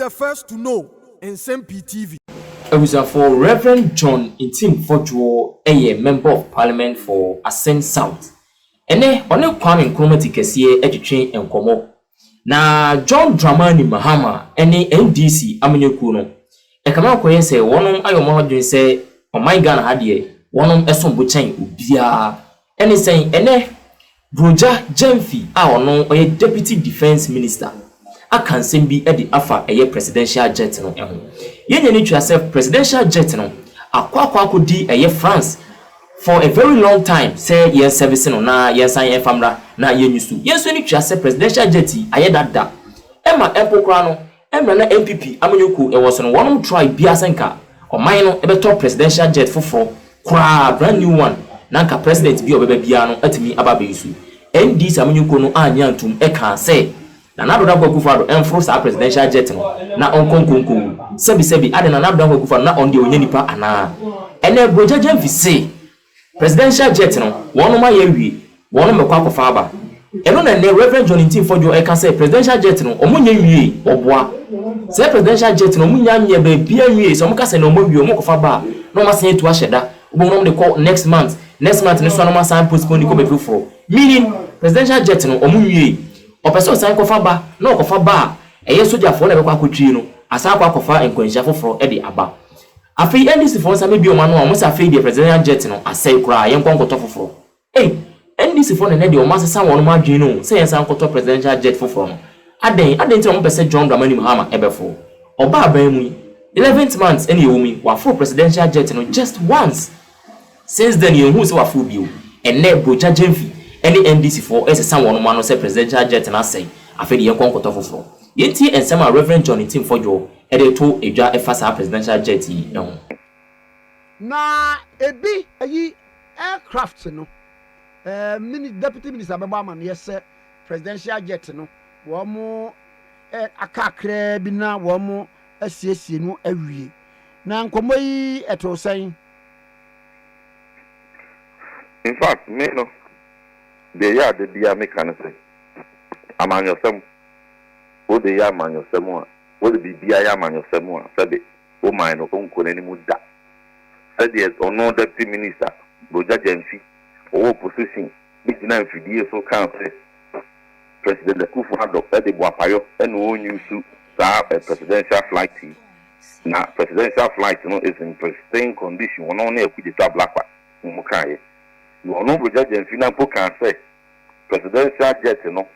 the first to know. Nsem-Pii TV. For Reverend John Nsem-Pii, a member of Parliament for Ascent South. Ene one Kwame Nkrumah tikesiye etwetwe enkomo. Na John Dramani Mahama ene NDC amenyeku no. Ekama koye se wonom ayomo hodwen se oman Ghana hade wonom esombo chen obia. Ene sen ene Broja Jemfi a ono oye Deputy Defense Minister. Aka Nsem-Pii edi afa eye presidential jet no eho. Yenye ni twa se presidential jet no akwa di eye France for a very long time. Say yes service no na yes an famra na yen yusu. Yes ni twa se presidential jet Ayɛdɛ-GAF. Emma Empo kra no emra na MPP amanyoko e was no one try bia senka. Oman no ebeto presidential jet for kra brand new one. Nanka president bi obebe bia no atimi ababe yusu. NDC amanyoko no anya ntum e kan say na Addo Akufo-Addo enfro sa presidential jet no na onkonkonko sebi ade na Addo Akufo-Addo na onde onye nipa ana ene Broja Jemfi say presidential jet no wono ma ye wie wono mekwa akofa aba eno na ne Reverend John Nsem-Pii e kan say presidential jet no omunya wie oboa say presidential jet no omunya nya ba bia wie so omka say na omo wie omo kofa ba no ma say etu ahyeda obo no call next month ne so no ma sign postpone ko betu for meaning presidential jet no omunwie opeso san kofa ba na okofa ba eye soja fo na be kwa kotwi no asa kwa kofa enkwansha foforo e de aba afei NDC fo nsa mebi o ma no o musa afei de presidential jet no asai kura ye nkonkoto foforo NDC fo na de o ma sesa won ma dwen no se ye san koto presidential jet foforo no aden ti o mo pese John Dramani Mahama ebefo oba aban mu 11th month ene yomi wa for presidential jet no just once since then you who se wa for bio ene Broja Jemfi any NDC for sesa won ma no se presidential jet na asai afei de ye nkonkoto foforo yenti ensema Reverend John Nsem-Pii ede to edwa efasa presidential jet yi ehun na ebi ayi aircraft no deputy minister Mahama no yes presidential jet no wo mo akakra bi na wo mo asiesie no awie na nkomo yi eto san. In fact, me no the ya the dia me kan say amanyosem o de ya amanyosem a o de bibia ya amanyosem a sabe o man no konko na ni mu da said yes ono deputy minister Broja Jemfi o opposition bi na mfidie so kan say president Akufo-Addo e de boapayo e no onyusu sa presidential flight na presidential flight no is in pristine condition ono na ekuje to blackwa mu kan ye no no Broja Jemfi na po kan say presidential jet no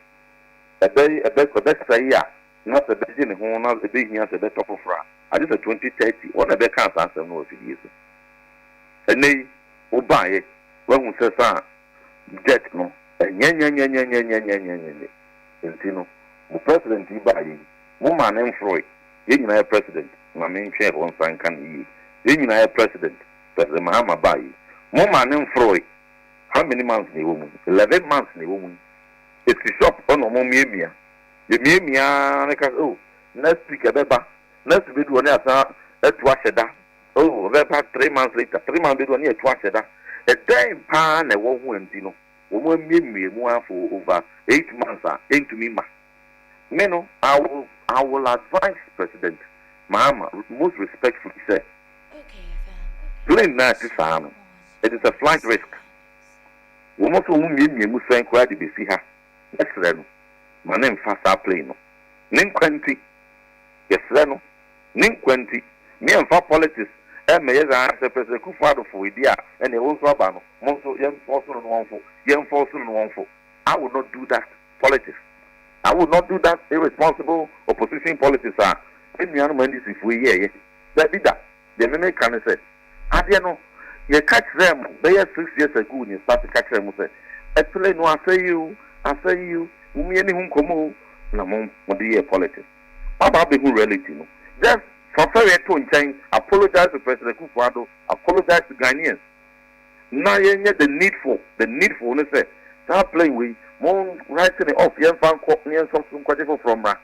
ebe ko be say ya na se be ni ho na se be hia se be top fra I just 2030 what ebe kan san sem no ofidie so enei o baaye wa hu se sa jet no nye entino mo president baaye mo ma na mfroi ye nyina president na me ntwe won san kan yi ye nyina president president Mahama baaye mo ma na mfroi how many months ni wo mu 11 months ni wo mu it's shop ono mo miemia ye miemia na ka next week ebeba next week do na asa etu ahyeda ebeba 3 months later 3 months do na etu ahyeda a day pa na wo hu entino wo mo miemia mu afọ over 8 months into me ma me no I will advise President Mahama most respectfully say plane na tisano it is a flight risk wo mo so mu miemia mu san kwa de besi ha yesre no manem fast plane no nin kwanti yesre no nin kwanti me emfa politics me yeza se President Akufo-Addo for idea and e won so aba no mo so yem force no wonfo yem force no wonfo I will not do that politics. I will not do that irresponsible opposition politics enuanu mandisi fu ye that did that the me can say ade no ye catch them be 6 years ago ni start catch them say actually no I say you umi eni hu komo na mo de politics aba be hu reality no just for fair to nchen apologize to President Akufo-Addo apologize to Ghanaians na ye the needful no say start playing with more writing it off yen fan ko yen so kwaje from ra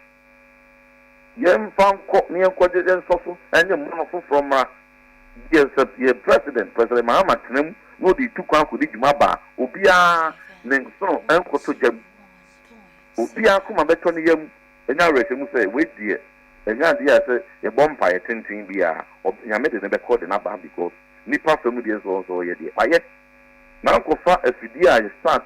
yen fan ko yen kwaje yen so and yen mo from ra yes the president Mahama tenem no di tukwa ko di juma ba obia ne so enko to jam obia kuma beto ne yam enya rese mu say we die enya dia say e bompa ye tintin bia nyame de ne be call the number because nipa so mu de so ye de aye na ko fa afidi a you start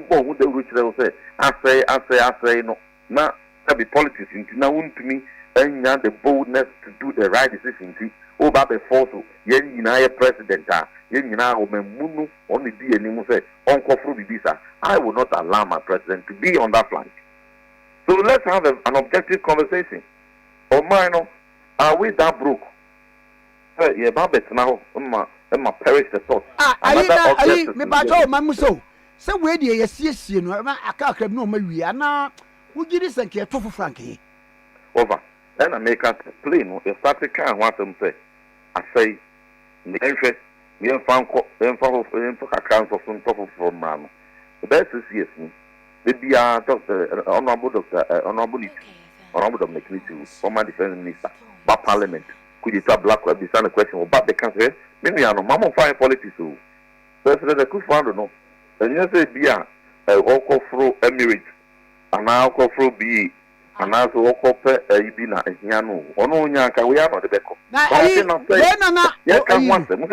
bo hu de ruchire say asay no na be politics into na wuntumi enya the boldness to do the right decision ti o ba be force ye nyina ye president a ye nyina o memunu on di enimu say onkofro bibisa. I will not allow my president to be on that flank. So let's have an objective conversation. Or mine, are we that broke? Yeah, Babette now, my perish the thought. Me bajo mamuso. So where do you see no? I can't no me na would you listen to Tofu Frankie? Over. Then I make us plain. You start to can want them say. I say, the interest, we have found council from Tofu from Ram. The best is yes, maybe Dr. Honorable Dominic, former defense minister, by parliament. Could you tell Black Web the question about the country? Maybe I know Mamma fire politics. So, President Kufuor, no. And you say, be a walk through Emirates, and now go through B, and also walk up Ibina and Yano. Or no, Yanka, we are not the Beko. Now, can want them.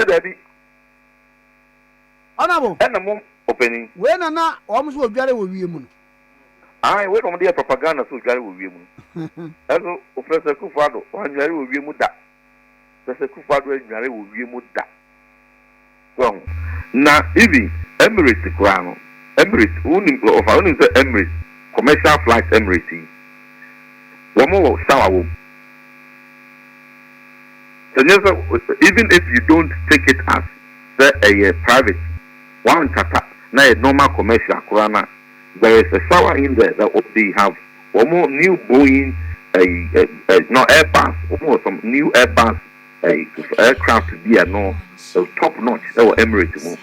Honorable, and the moment opening. When I'm not almost will get it with you. I wait on the propaganda so carry with you. Hello, Professor Kufuor, one carry with you. Professor Kufuor, carry with you. Well, now, even Emirates, the crown, Emirates, only say Emirates, commercial flight Emirates. One more sour. Even if you don't take it as a private, one tata, now a normal commercial crown. There is a shower in there that they have one more new Boeing, no Airbus, or some new Airbus aircraft to be so top notch. That was Emirates.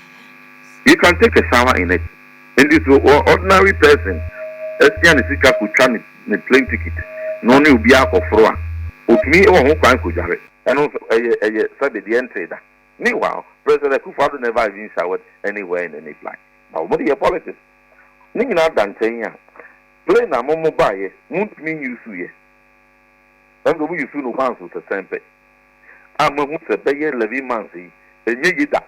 You can take a shower in it. And this ordinary person, Estianisika could try the plane ticket. No new be out of floor. With me, or who could jarre. And also said the entry. Meanwhile, President Kufuor never even showered anywhere in any flight. Now, what are your politics? Nina Dantania. Play na momo baye, won't mean you sue ye. And the way you feel no man with the temper. I'm a musa baye levy mansi, and ye that.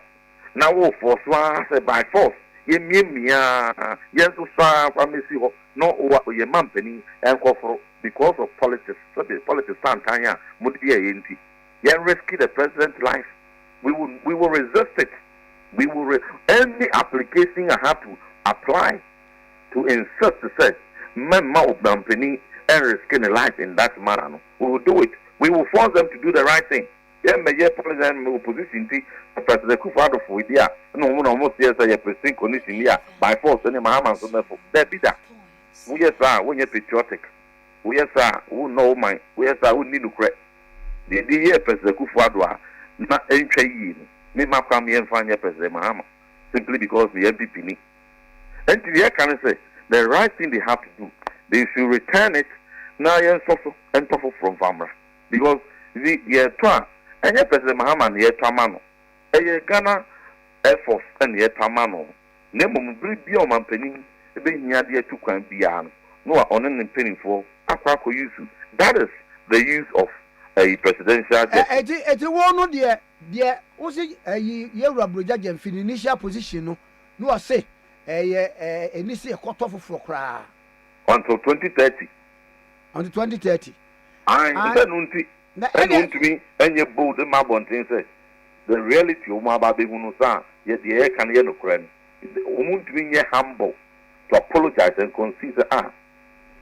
Now, for swan by force, ye mia, yes, to swan from Missy, no, what your mampany and coffer because of politics, politics, Santanya, would be a yinti. Ye rescue the president's life. We will resist it. We will any application I have to apply to insist to say, Mamma of Company and risking a life in that manner. We will do it. We will force them to do the right thing. Yeah, may president opposition President Kufuor for idea. No one almost yes, I present condition here by force any Mahama so therefore. There be that. We are when you're patriotic. We are who know my we are who need to correct. The idea President Kufuor not entry me ma come here and find President Mahama simply because the MPP me. And to the can say the right thing they have to do, they should return it now and tough from Famra. Because the Twa and President Mahama and the Tamano, a Ghana Air Force and the Tamano, Nemo be on my penny, being near the 2 can be on no on an penny for Aquaco use. That is the use of a presidential jet. It's a one, dear, was it a year of judge and initial position? No, I say. And this is a cut off for cry until 2030. Until 2030. I don't to me and your boat and my bontin says the reality of my baby Munusa, yet the air can hear no crane. Won't be humble to apologize and consider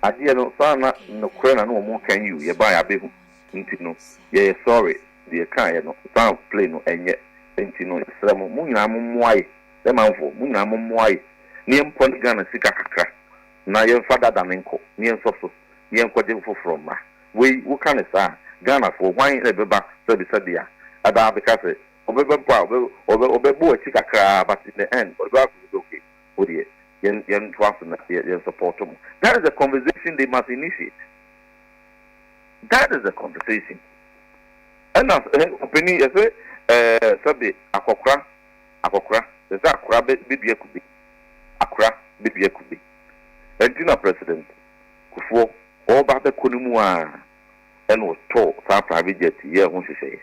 I dear no son, no crane, no more can you, ye buy a baby. No, ye sorry, the kind no sound plain and yet, and you know, some moon, why. The man for Munam Mwai, near Point Gun and Sikaka. Now your father Daminko, near Soso, near Quadrifu from we who can say Ghana for wine a beba, said the Sadia, Ada because Obebu Chikaka, but in the end, or back is okay. Oh dear, Yen Twassen, yen support them. That is a conversation they must initiate. That is a conversation. And as opinion, I say, Sabi, Akokra. There's Accra, baby, could be. Accra, baby, could be. And President Kufuor, all about the Kunumua. and was told our private jet here who she say.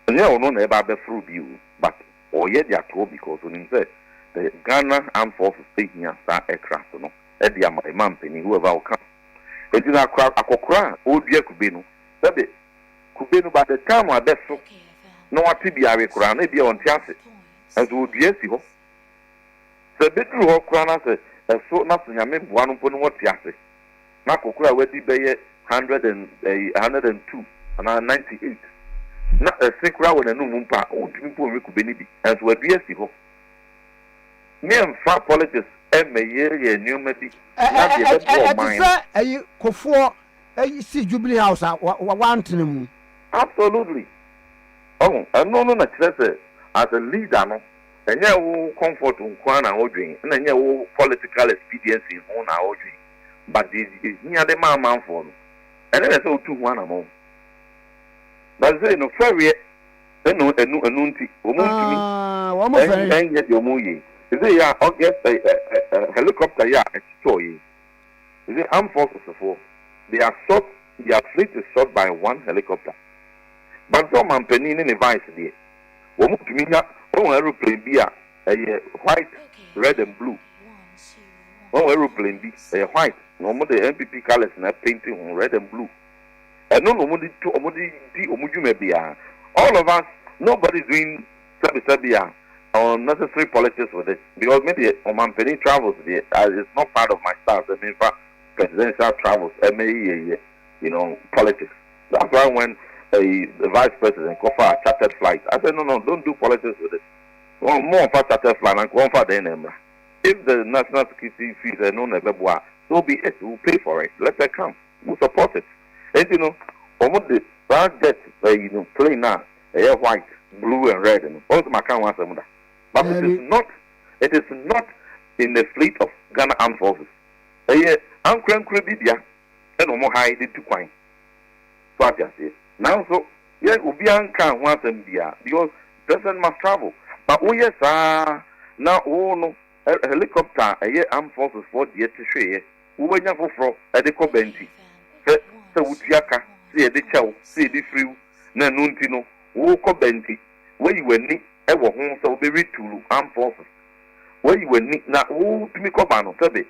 And yeah, no never be through you, but or yet they are told because when he said the Ghana Armed Forces taking here star aircraft, no, at the man penny whoever will come. It is a crowd, a cocra, old dear Kubino. That it Kubino by the time I best so no what to be a crown, maybe on Tiasi, as would yes, you. The bedroom of Crana said, so nothing. I mean, one upon what Tiasi. Nakokura wedi beye 102 and 98. Na sekura we no mumpa o tumi po me kubeni bi. As we bi asi ho. Me am fa politics e me ye nneoma bi. Na de be bo mind. Ayi kofo ayi si Jubilee House wantene mu. Absolutely. Oh, no na kire as a leader no. Enye wo comfort nkwa na odwen. Na enye wo political expediency ho na odwen. But this is near the man for me. And then I saw 2 1 among. But say no ferry, no, nunti, woman, and yet your moye. Is it ya, or get a helicopter ya, a story? Is it armed forces for? They are shot, their fleet is shot by 1 helicopter. But some man penny in a vice there. Woman to me, one aeroplane be a white, red, and blue. One aeroplane be a white. No more the MPP colors and painting on red and blue. And no more all of us, nobody's doing Sabia or necessary politics with it. Because maybe on my penny travels there, it's not part of my style. I mean, presidential travels, politics. That's why when the vice president go for a chartered flight, I said, no, don't do politics with it. More for chartered flight and go for the name. If the national security fees are known as so be it, we'll pay for it. Let them come. We'll support it. And almost the jet, plane now, white, blue, and red, and also my can want some. But it is not in the fleet of Ghana Armed Forces. Uncle Cribia, and no more high did to coin. So I just say. Now, so, yeah, Ubian can want them there because person must travel. But oh, yes, now, oh, no. Helicopter, armed forces for the Tisha, who went up for a deco benti. So, Utiaka, see the chow, see the free, Nanuntino, who co benti, where you were neat, ever home, so be read to armed forces. Where you were neat, now, who to me cobano, Sabe,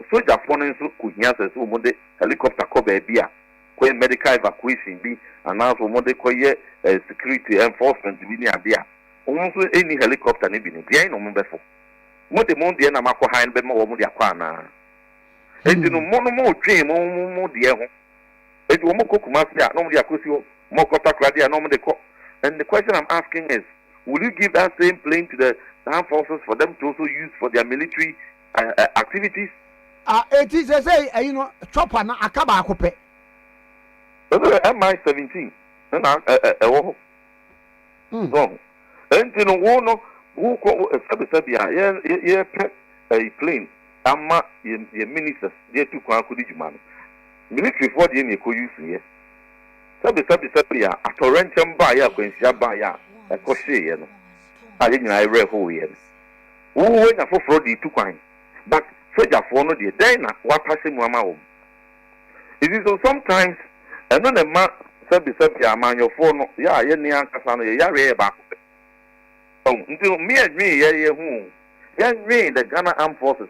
soldier phone so could answer so one helicopter cover beer, when medical evacuation be announced for Monday Koye security enforcement to be near beer. Also, any helicopter, maybe behind no member for. Mo de mo de na makọ han be mo de akwa na enti no mo no mo twe mo de ho enti mo kokuma sia no mo de akosi mo kota krade na mo de ko. And the question I'm asking is, will you give that same plane to the armed forces for them to also use for their military activities? It is say chopper na akaba akope. MI-17 na so enti no wo no who yeah, a plane, Amma, your ministers, they took Kudijman. Military for the Niko use here. Sabia, a torrential buyer, when Shabaya, a crochet, I didn't I read who he is. Who went for Frody to coin, but Soja for no dear Dana, what passing Mamma. It is so sometimes, and then a man, Sabia, man, your phone, ya, Yenia Casano, Yare back. Until me and me, the Ghana Armed Forces,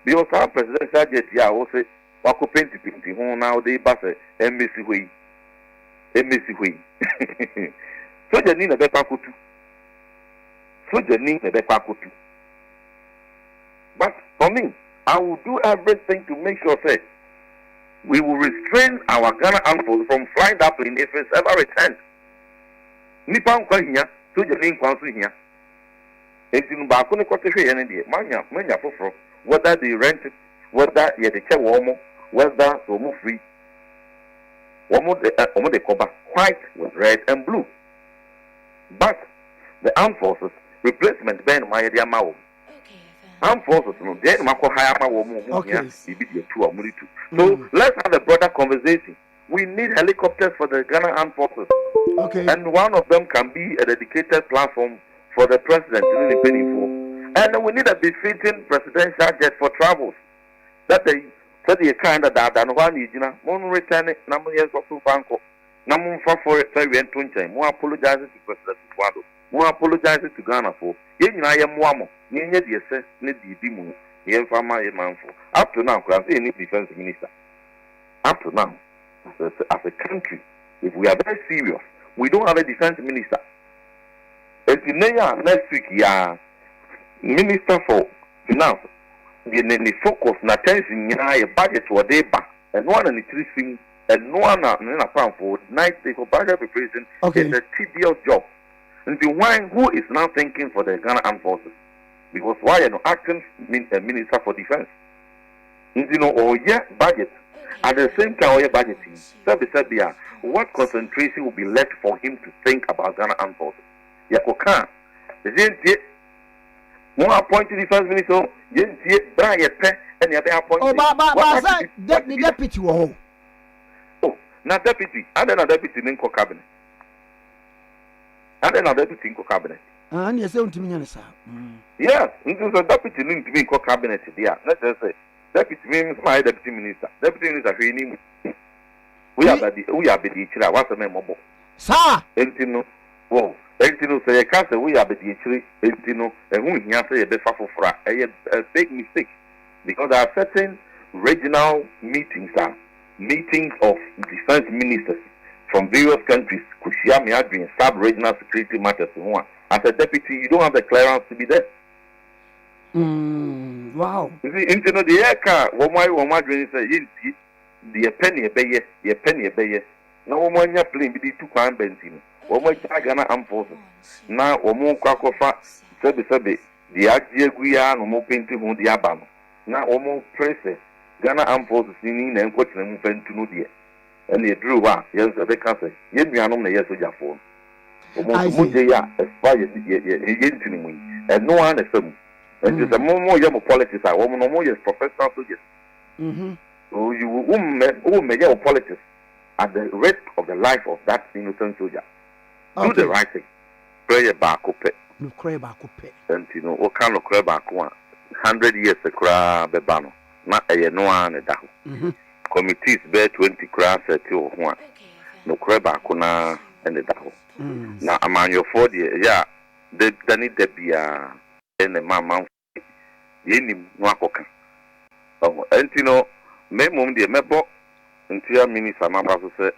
because our presidential jet, yeah, also, Wako Painty Pinty, who now they pass a embassy way. So the need a better kutu. So the need a better kutu. But for me, I will do everything to make sure that we will restrain our Ghana Armed Forces from flying that plane if it's ever returned. Nippon Kwanya, so the name Kwansu here. It's in Bakuni Kotisha and India, Manya for whether they rent it, whether you had a chair warmer, whether so move free. Omo de cover white with red and blue. But the armed forces replacement Ben Maya Mao. Armed forces no they mako hire ma wo mu here be the 2 or 2. So let's have a broader conversation. We need helicopters for the Ghana Armed Forces. Okay. And one of them can be a dedicated platform for the president in the for. And we need a befitting presidential jet for travels. That said the kind of that and one Nijina, one return it, number years of Banco, number for it, so we went to more apologizes to President Wado, more apologizes to Ghana for, yen I am Wamo, near the assess, need the Dimu, yen Fama, Manfo. Up to now, I say any defense minister. Up to now, as a country, if we are very serious, we don't have a defense minister. Next week, yeah, Minister for Finance, the focus na attention a budget for day back, and one and three things, and one and a pound for night for budget preparation is a tedious job. And the one who is now thinking for the Ghana Armed Forces, because why are you acting Minister for Defense? You know, or budget at the same time, or budgeting. Serbia, what concentration will be left for him to think about Ghana Armed Forces? Yakoka, the more appointed defense minister, Brian and the other appointed. The deputy. Oh, not deputy. And then a deputy in cabinet. And then a deputy in cabinet. And you say to me, sir. Yes, it is a deputy linked to me in cabinet. Yeah, let's just say deputy means my deputy minister. Deputy minister, we are the Chira. What's the name of it? Sir, Entino. Whoa. Entino say, can't say we are the Chiri. Entino, and who here say a bit for a big mistake because there are certain regional meetings, meetings of defense ministers from various countries. Kushia Addo sub-regional security matters. As a deputy, you don't have the clearance to be there. Wow. You see, into the air car, one my dream say, the penny a bay, no one ya playing with the 2 pound benzine. One way Ghana Armed Forces. Now, or more Kwakofa, Sebi, the Agia no more painting on the Abam. Now, or more press Ghana Armed Forces in and watching them moving to Nudia. And they drew out, yes, they can say, yet me on the yes of your phone. Mudia aspires and no one is some. And just a more young politics, a woman or more yes, professional soldiers. So you will make your politics at the risk of the life of that innocent soldier. Do the right thing. Pray back up. No cry back up. And you know, what kind of cry back 100 years a cry bebano. Not a no one at that. Committees bear 20 cries at you one. No cry back on and the down. Now, among your 40 years, yeah, they need to be in the mamma. The ending Wakoka. Oh, and you know, Memum the Mebo, until Minister Mamma said,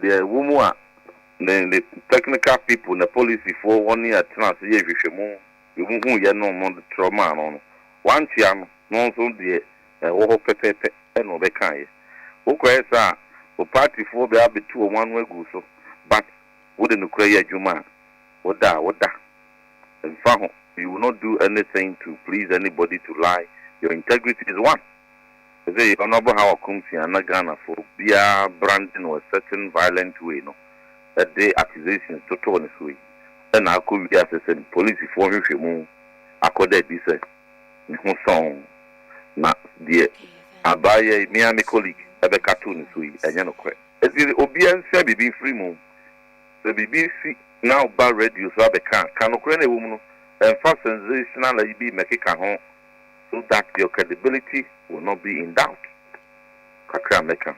the woman, the technical people, the police for 1 year, trans, you won't get no more trauma on. One chiam, no so dear, and Obekai. Okay, sir, for party for the Abbey 2 or 1 way go so, but wouldn't cry Juma. What da. In fact, you will not do anything to please anybody to lie. Your integrity is one. Say, honorable how comes here, not Ghana for beer branding or a certain violent way, no. That day accusations to turn this way. Then I could be assessing police for you move. I could be said, no song. Now, dear, I buy a Miami colleague, a cartoon this way, and you know, it's the obedience, be free move. The BBC now bar radio, so I can Ukraine a woman and fast sensational be make it home so that your credibility will not be in doubt. Kakra Meka.